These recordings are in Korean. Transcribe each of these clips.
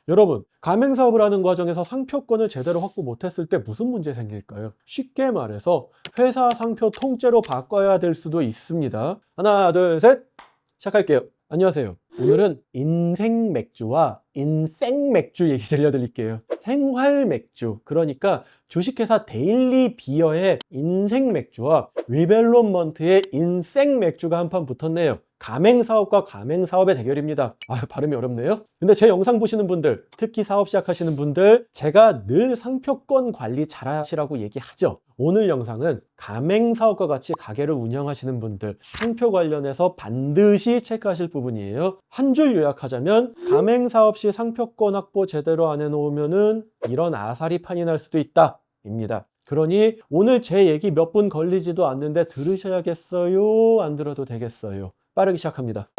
여러분, 가맹사업을 하는 과정에서 상표권을 제대로 확보 못했을 때 무슨 문제 생길까요? 쉽게 말해서 회사 상표 통째로 바꿔야 될 수도 있습니다. 하나, 둘, 셋! 시작할게요. 안녕하세요. 오늘은 인생 맥주와 인생 맥주 얘기 들려드릴게요. 생활 맥주, 그러니까 주식회사 데일리 비어의 인생 맥주와 위벨론먼트의 인생 맥주가 한판 붙었네요. 가맹사업과 가맹사업의 대결입니다. 발음이 어렵네요. 근데 제 영상 보시는 분들, 특히 사업 시작하시는 분들, 제가 늘 상표권 관리 잘 하시라고 얘기하죠. 오늘 영상은 가맹사업과 같이 가게를 운영하시는 분들, 상표 관련해서 반드시 체크하실 부분이에요. 한 줄 요약하자면 가맹사업 시 상표권 확보 제대로 안 해놓으면은 이런 아사리판이 날 수도 있다 입니다. 그러니 오늘 제 얘기 몇 분 걸리지도 않는데 들으셔야겠어요? 안 들어도 되겠어요? 빠르게 시작합니다.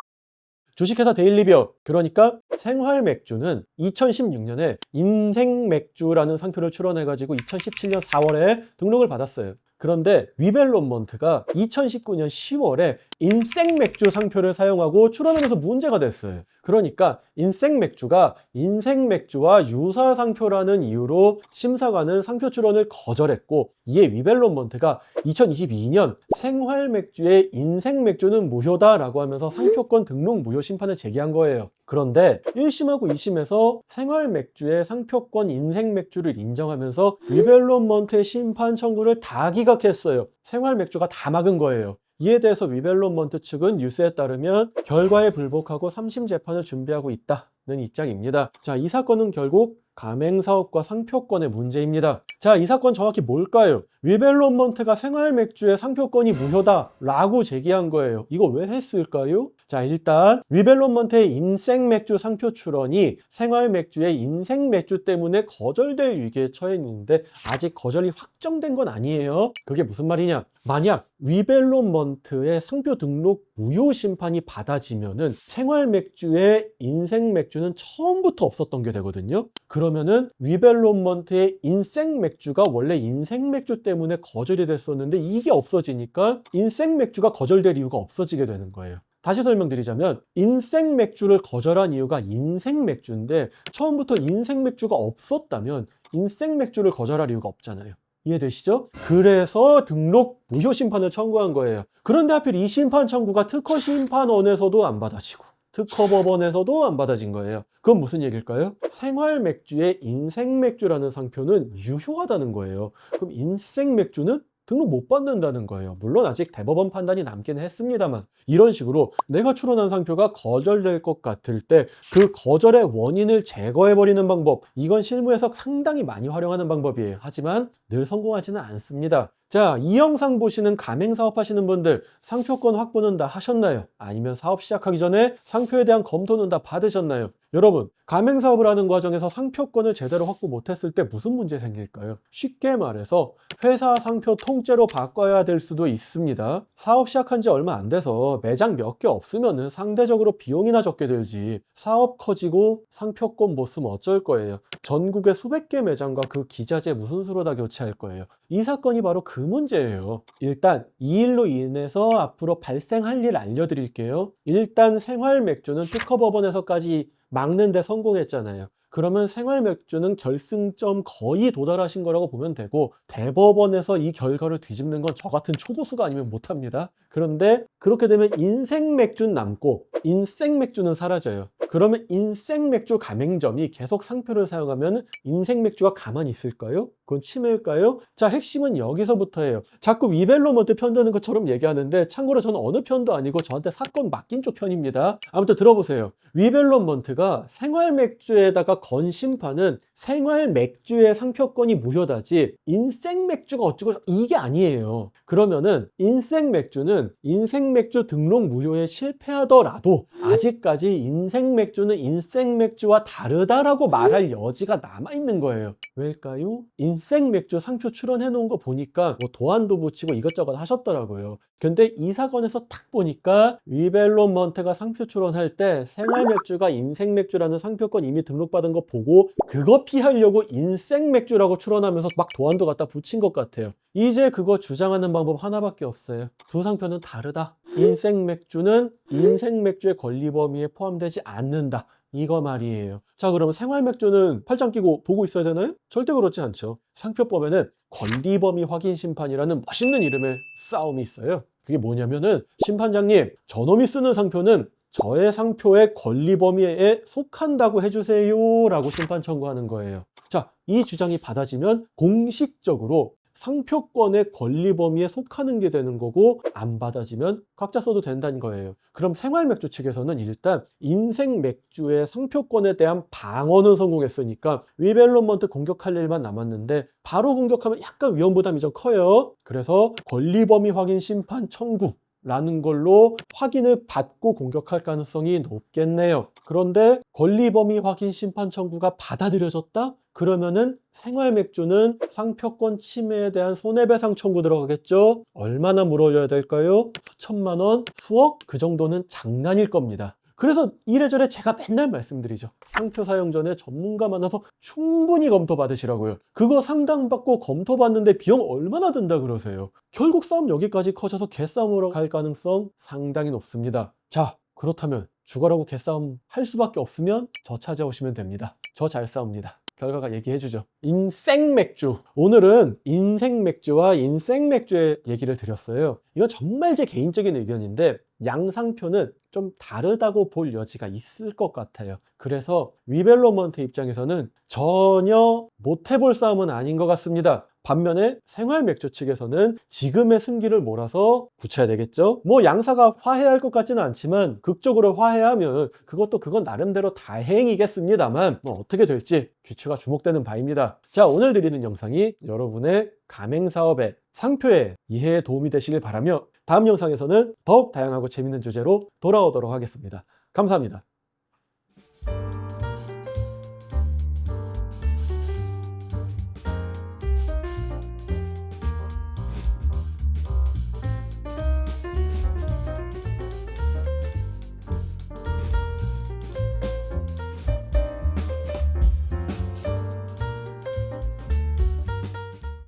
주식회사 데일리비어, 그러니까 생활맥주는 2016년에 인생맥주라는 상표를 출원해가지고 2017년 4월에 등록을 받았어요. 그런데 위벨론먼트가 2019년 10월에 인생맥주 상표를 사용하고 출원하면서 문제가 됐어요. 그러니까 인생맥주가 인생맥주와 유사 상표라는 이유로 심사관은 상표 출원을 거절했고, 이에 위벨론먼트가 2022년 생활맥주의 인생맥주는 무효다라고 하면서 상표권 등록 무효 심판을 제기한 거예요. 그런데 1심하고 2심에서 생활맥주의 상표권 인생맥주를 인정하면서 위벨론먼트의 심판 청구를 다 기각했어요. 생활맥주가 다 막은 거예요. 이에 대해서 위벨론먼트 측은 뉴스에 따르면 결과에 불복하고 3심 재판을 준비하고 있다는 입장입니다. 자, 이 사건은 결국 가맹사업과 상표권의 문제입니다. 자, 이 사건 정확히 뭘까요? 위벨론먼트가 생활맥주의 상표권이 무효다라고 제기한 거예요. 이거 왜 했을까요? 자, 일단 위벨론먼트의 인생맥주 상표 출원이 생활맥주의 인생맥주 때문에 거절될 위기에 처해 있는데 아직 거절이 확정된 건 아니에요. 그게 무슨 말이냐? 만약 위벨론먼트의 상표 등록 무효 심판이 받아지면은 생활맥주의 인생맥주는 처음부터 없었던 게 되거든요. 그러면은 위벨론먼트의 인생맥주가 원래 인생맥주 때문에 거절이 됐었는데 이게 없어지니까 인생맥주가 거절될 이유가 없어지게 되는 거예요. 다시 설명드리자면 인생맥주를 거절한 이유가 인생맥주인데 처음부터 인생맥주가 없었다면 인생맥주를 거절할 이유가 없잖아요. 이해되시죠? 그래서 등록 무효 심판을 청구한 거예요. 그런데 하필 이 심판 청구가 특허심판원에서도 안 받아지고 특허법원에서도 안 받아진 거예요. 그건 무슨 얘기일까요? 생활맥주의 인생맥주라는 상표는 유효하다는 거예요. 그럼 인생맥주는 등록 못 받는다는 거예요. 물론 아직 대법원 판단이 남긴 했습니다만, 이런 식으로 내가 출원한 상표가 거절될 것 같을 때 그 거절의 원인을 제거해버리는 방법, 이건 실무에서 상당히 많이 활용하는 방법이에요. 하지만 늘 성공하지는 않습니다. 자, 이 영상 보시는 가맹사업 하시는 분들, 상표권 확보는 다 하셨나요? 아니면 사업 시작하기 전에 상표에 대한 검토는 다 받으셨나요? 여러분, 가맹사업을 하는 과정에서 상표권을 제대로 확보 못했을 때 무슨 문제 생길까요? 쉽게 말해서 회사 상표 통째로 바꿔야 될 수도 있습니다. 사업 시작한 지 얼마 안 돼서 매장 몇 개 없으면 상대적으로 비용이나 적게 들지, 사업 커지고 상표권 못 쓰면 어쩔 거예요? 전국에 수백 개 매장과 그 기자재 무슨 수로 다 교체할 거예요? 이 사건이 바로 그 문제예요. 일단 이 일로 인해서 앞으로 발생할 일 알려드릴게요. 일단 생활맥주는 특허법원에서까지 막는데 성공했잖아요. 그러면 생활맥주는 결승점 거의 도달하신 거라고 보면 되고, 대법원에서 이 결과를 뒤집는 건 저 같은 초고수가 아니면 못합니다. 그런데 그렇게 되면 인생맥주는 남고 인생맥주는 사라져요. 그러면 인생맥주 가맹점이 계속 상표를 사용하면 인생맥주가 가만히 있을까요? 그건 침해일까요? 자, 핵심은 여기서부터예요. 자꾸 위벨론먼트 편드는 것처럼 얘기하는데 참고로 저는 어느 편도 아니고 저한테 사건 맡긴 쪽 편입니다. 아무튼 들어보세요. 위벨론먼트가 생활맥주에다가 건 심판은 생활맥주의 상표권이 무효다지 인생맥주가 어쩌고 이게 아니에요. 그러면은 인생맥주는 인생맥주 등록 무효에 실패하더라도 아직까지 인생맥주는 인생맥주와 다르다라고 말할 여지가 남아있는 거예요. 왜일까요? 인생맥주 상표 출원해 놓은 거 보니까 뭐 도안도 붙이고 이것저것 하셨더라고요. 근데 이 사건에서 딱 보니까 위벨론먼트가 상표 출원할 때 생활맥주가 인생맥주라는 상표권 이미 등록받은 거 보고 그거 피하려고 인생맥주라고 출원하면서 막 도안도 갖다 붙인 것 같아요. 이제 그거 주장하는 방법 하나밖에 없어요. 두 상표는 다르다. 인생맥주는 인생맥주의 권리 범위에 포함되지 않는다. 이거 말이에요. 자, 그럼 생활맥주는 팔짱 끼고 보고 있어야 되나요? 절대 그렇지 않죠. 상표법에는 권리범위 확인 심판이라는 멋있는 이름의 싸움이 있어요. 그게 뭐냐면은, 심판장님, 저놈이 쓰는 상표는 저의 상표의 권리 범위에 속한다고 해주세요 라고 심판 청구하는 거예요. 자, 이 주장이 받아지면 공식적으로 상표권의 권리 범위에 속하는 게 되는 거고, 안 받아지면 각자 써도 된다는 거예요. 그럼 생활맥주 측에서는 일단 인생맥주의 상표권에 대한 방어는 성공했으니까 위벨론먼트 공격할 일만 남았는데, 바로 공격하면 약간 위험부담이 좀 커요. 그래서 권리 범위 확인 심판 청구 라는 걸로 확인을 받고 공격할 가능성이 높겠네요. 그런데 권리범위 확인 심판 청구가 받아들여졌다? 그러면은 생활맥주는 상표권 침해에 대한 손해배상 청구 들어가겠죠? 얼마나 물어줘야 될까요? 수천만 원, 수억? 그 정도는 장난일 겁니다. 그래서 이래저래 제가 맨날 말씀드리죠. 상표 사용 전에 전문가 만나서 충분히 검토받으시라고요. 그거 상담받고 검토받는데 비용 얼마나 든다 그러세요? 결국 싸움 여기까지 커져서 개싸움으로 갈 가능성 상당히 높습니다. 자, 그렇다면 죽어라고 개싸움 할 수밖에 없으면 저 찾아오시면 됩니다. 저 잘 싸웁니다. 결과가 얘기해주죠. 인생맥주. 오늘은 인생맥주와 인생맥주의 얘기를 드렸어요. 이건 정말 제 개인적인 의견인데, 양상표는 좀 다르다고 볼 여지가 있을 것 같아요. 그래서 위벨로먼트 입장에서는 전혀 못 해볼 싸움은 아닌 것 같습니다. 반면에 생활맥주 측에서는 지금의 승기를 몰아서 굳혀야 되겠죠. 뭐 양사가 화해할 것 같지는 않지만, 극적으로 화해하면 그건 나름대로 다행이겠습니다만, 뭐 어떻게 될지 귀추가 주목되는 바입니다. 자, 오늘 드리는 영상이 여러분의 가맹사업에, 상표에 이해에 도움이 되시길 바라며, 다음 영상에서는 더욱 다양하고 재밌는 주제로 돌아오도록 하겠습니다. 감사합니다.